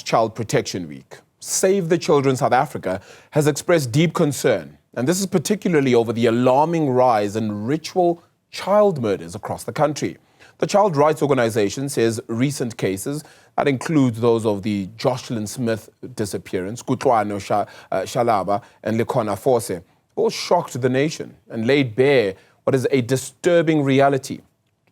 marks Child Protection Week. Save the Children South Africa has expressed deep concern, and this is particularly over the alarming rise in ritual child murders across the country. The child rights organization says recent cases, that includes those of the Joshlin Smith disappearance, Kutlwano Shalaba and Likhona Fose, all shocked the nation and laid bare what is a disturbing reality.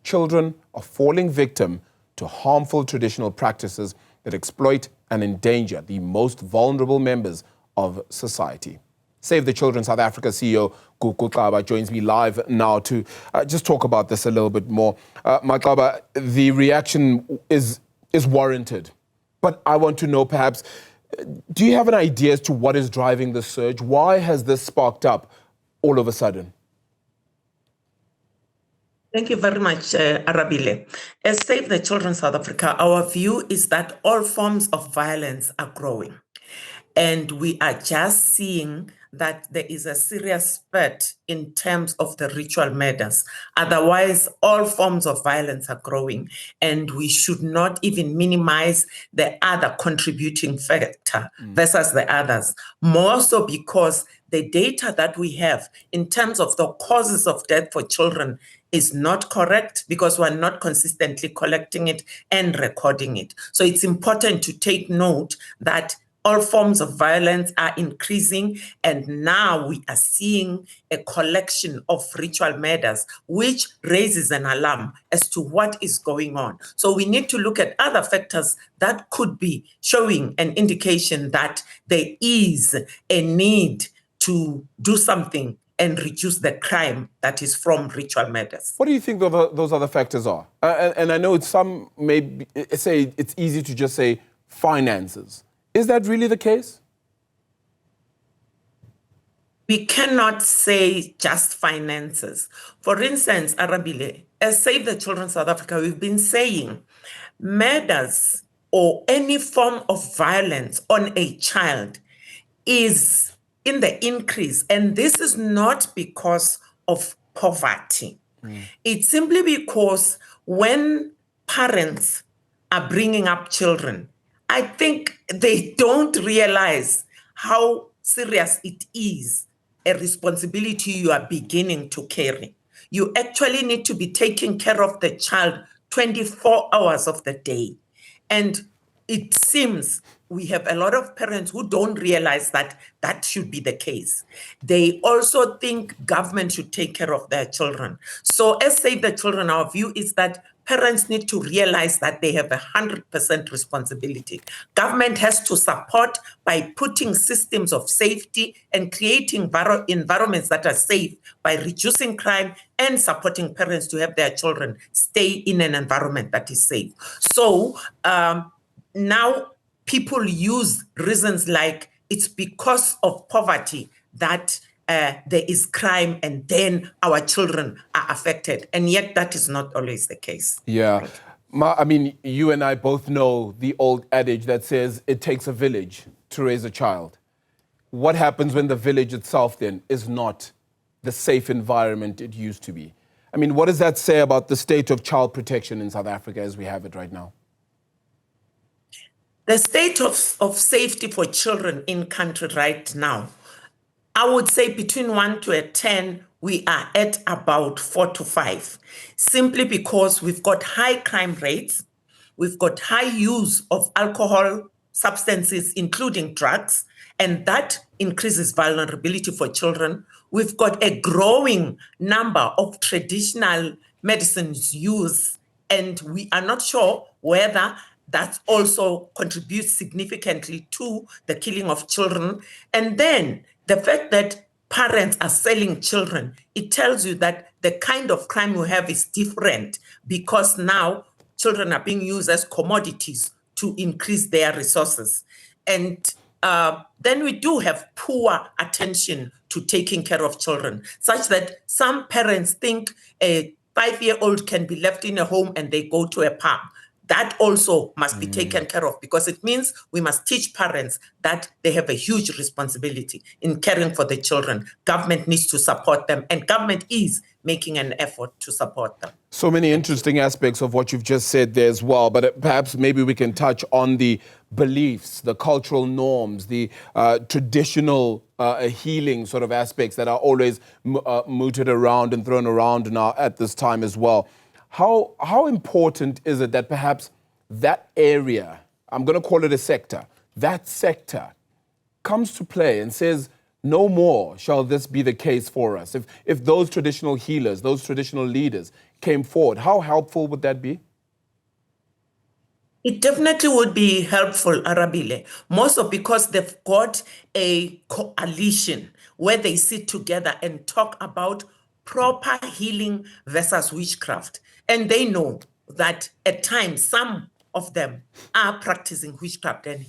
Children are falling victim to harmful traditional practices that exploit and endanger the most vulnerable members of society. Save the Children South Africa CEO Gugu Xaba joins me live now to just talk about this a little bit more. Xaba, the reaction is warranted, but I want to know perhaps, do you have an idea as to what is driving the surge? Why has this sparked up all of a sudden? Thank you very much, Arabile. As Save the Children South Africa, our view is that all forms of violence are growing. And we are just seeing that there is a serious spurt in terms of the ritual murders. Otherwise, all forms of violence are growing, and we should not even minimize the other contributing factor versus the others. More so because the data that we have in terms of the causes of death for children is not correct, because we're not consistently collecting it and recording it. So it's important to take note that all forms of violence are increasing, and now we are seeing a collection of ritual murders, which raises an alarm as to what is going on. So we need to look at other factors that could be showing an indication that there is a need to do something and reduce the crime that is from ritual murders. What do you think those other factors are? And I know some may say it's easy to just say finances. Is that really the case? We cannot say just finances. For instance, Arabile, as Save the Children South Africa, we've been saying murders or any form of violence on a child is in the increase. And this is not because of poverty. It's simply because when parents are bringing up children, I think they don't realize how serious it is, a responsibility you are beginning to carry. You actually need to be taking care of the child 24 hours of the day. And it seems we have a lot of parents who don't realize that that should be the case. They also think government should take care of their children. So as Save the Children, our view is that parents need to realize that they have 100% responsibility. Government has to support by putting systems of safety and creating environments that are safe by reducing crime and supporting parents to have their children stay in an environment that is safe. So now people use reasons like it's because of poverty that there is crime and then our children are affected. And yet that is not always the case. Yeah. I mean, you and I both know the old adage that says it takes a village to raise a child. What happens when the village itself then is not the safe environment it used to be? I mean, what does that say about the state of child protection in South Africa as we have it right now? The state of safety for children in country right now, I would say between 1 to 10, we are at about 4 to 5, simply because we've got high crime rates, we've got high use of alcohol, substances, including drugs, and that increases vulnerability for children. We've got a growing number of traditional medicines use, and we are not sure whether that also contributes significantly to the killing of children. And then the fact that parents are selling children, it tells you that the kind of crime we have is different, because now children are being used as commodities to increase their resources. And then we do have poor attention to taking care of children, such that some parents think a 5-year-old can be left in a home and they go to a pub. that also must be taken care of, because it means we must teach parents that they have a huge responsibility in caring for the children. Government needs to support them, and government is making an effort to support them. So many interesting aspects of what you've just said there as well, but perhaps maybe we can touch on the beliefs, the cultural norms, the traditional healing sort of aspects that are always mooted around and thrown around now at this time as well. How important is it that perhaps that area, I'm going to call it a sector, that sector comes to play and says, no more shall this be the case for us? If those traditional healers, those traditional leaders came forward, how helpful would that be? It definitely would be helpful, Arabile, most of because they've got a coalition where they sit together and talk about proper healing versus witchcraft. And they know that at times some of them are practicing witchcraft, and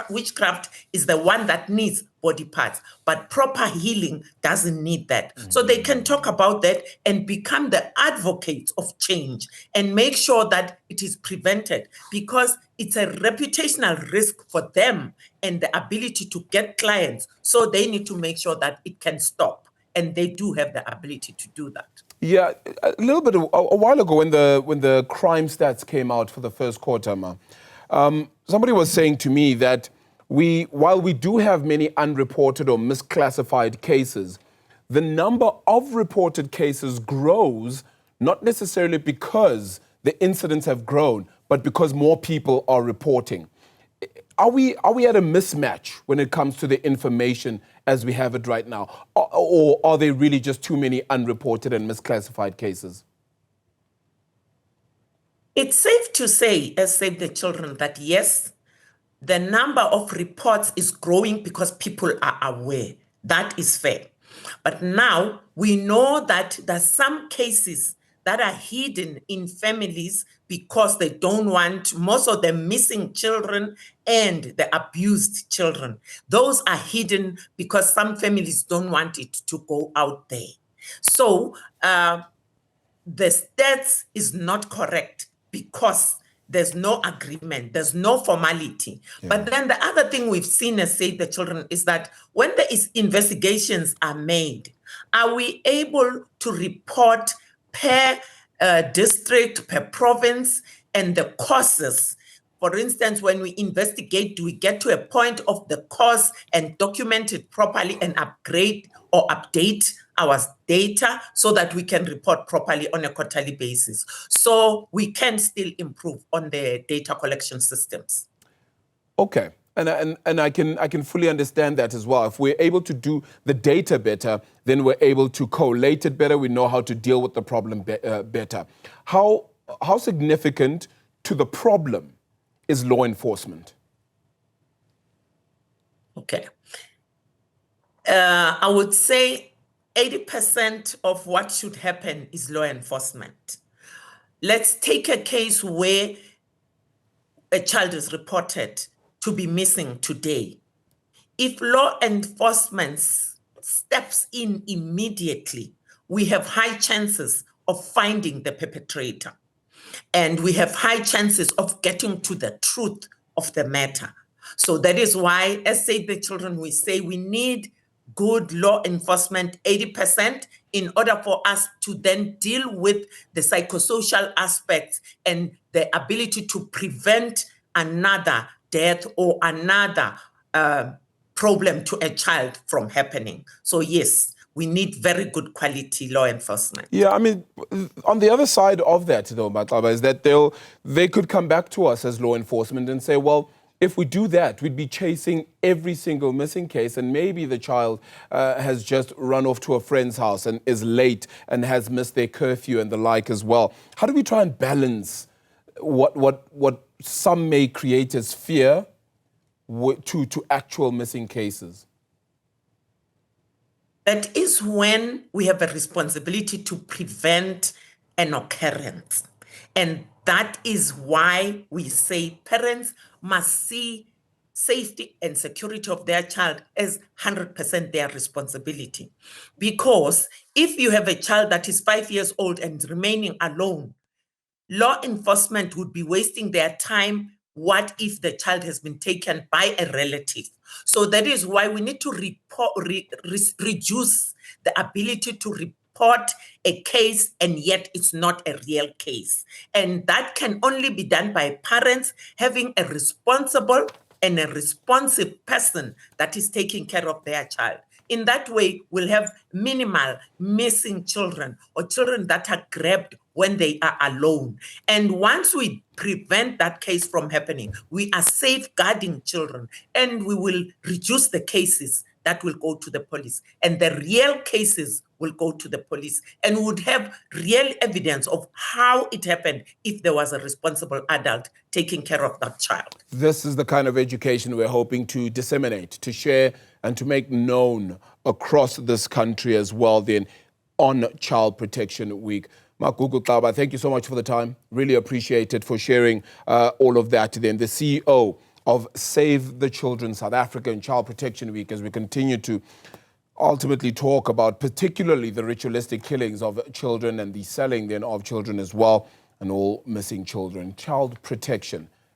witchcraft is the one that needs body parts, but proper healing doesn't need that. So they can talk about that and become the advocates of change and make sure that it is prevented, because it's a reputational risk for them and the ability to get clients. So they need to make sure that it can stop, and they do have the ability to do that. Yeah, a little bit, a while ago when the crime stats came out for the first quarter, somebody was saying to me that while we do have many unreported or misclassified cases, the number of reported cases grows, not necessarily because the incidents have grown, but because more people are reporting. Are we at a mismatch when it comes to the information as we have it right now? Or are there really just too many unreported and misclassified cases? It's safe to say, as Save the Children, that yes, the number of reports is growing because people are aware. That is fair. But now we know that there's some cases that are hidden in families because they don't want most of the missing children and the abused children. Those are hidden because some families don't want it to go out there. So the stats is not correct because there's no agreement, there's no formality. Yeah. But then the other thing we've seen as Save the Children is that when there is investigations are made, are we able to report per district, per province, and the causes? For instance, when we investigate, do we get to a point of the cause and document it properly and upgrade or update our data so that we can report properly on a quarterly basis? So we can still improve on the data collection systems. Okay. And I can fully understand that as well. If we're able to do the data better, then we're able to collate it better. We know how to deal with the problem better. How significant to the problem is law enforcement? Okay. I would say 80% of what should happen is law enforcement. Let's take a case where a child is reported to be missing today. If law enforcement steps in immediately, we have high chances of finding the perpetrator. And we have high chances of getting to the truth of the matter. So that is why, as Save the Children, we say we need good law enforcement, 80%, in order for us to then deal with the psychosocial aspects and the ability to prevent another death or another problem to a child from happening. So yes, we need very good quality law enforcement. Yeah, I mean, on the other side of that, though, Matlaba, is that they could come back to us as law enforcement and say, well, if we do that, we'd be chasing every single missing case, and maybe the child has just run off to a friend's house and is late and has missed their curfew and the like as well. How do we try and balance what some may create as fear to actual missing cases? That is when we have a responsibility to prevent an occurrence. And that is why we say parents must see safety and security of their child as 100% their responsibility. Because if you have a child that is 5 years old and remaining alone, law enforcement would be wasting their time. What if the child has been taken by a relative? So that is why we need to reduce the ability to report a case, and yet it's not a real case. And that can only be done by parents having a responsible and a responsive person that is taking care of their child. In that way, we'll have minimal missing children or children that are grabbed when they are alone. And once we prevent that case from happening, we are safeguarding children, and we will reduce the cases that will go to the police. And the real cases will go to the police, and would have real evidence of how it happened if there was a responsible adult taking care of that child. This is the kind of education we're hoping to disseminate, to share, and to make known across this country as well then on Child Protection Week. Gugu Xaba, thank you so much for the time. Really appreciate it for sharing all of that then. The CEO of Save the Children South Africa and Child Protection Week, as we continue to ultimately talk about particularly the ritualistic killings of children and the selling then of children as well, and all missing children. Child protection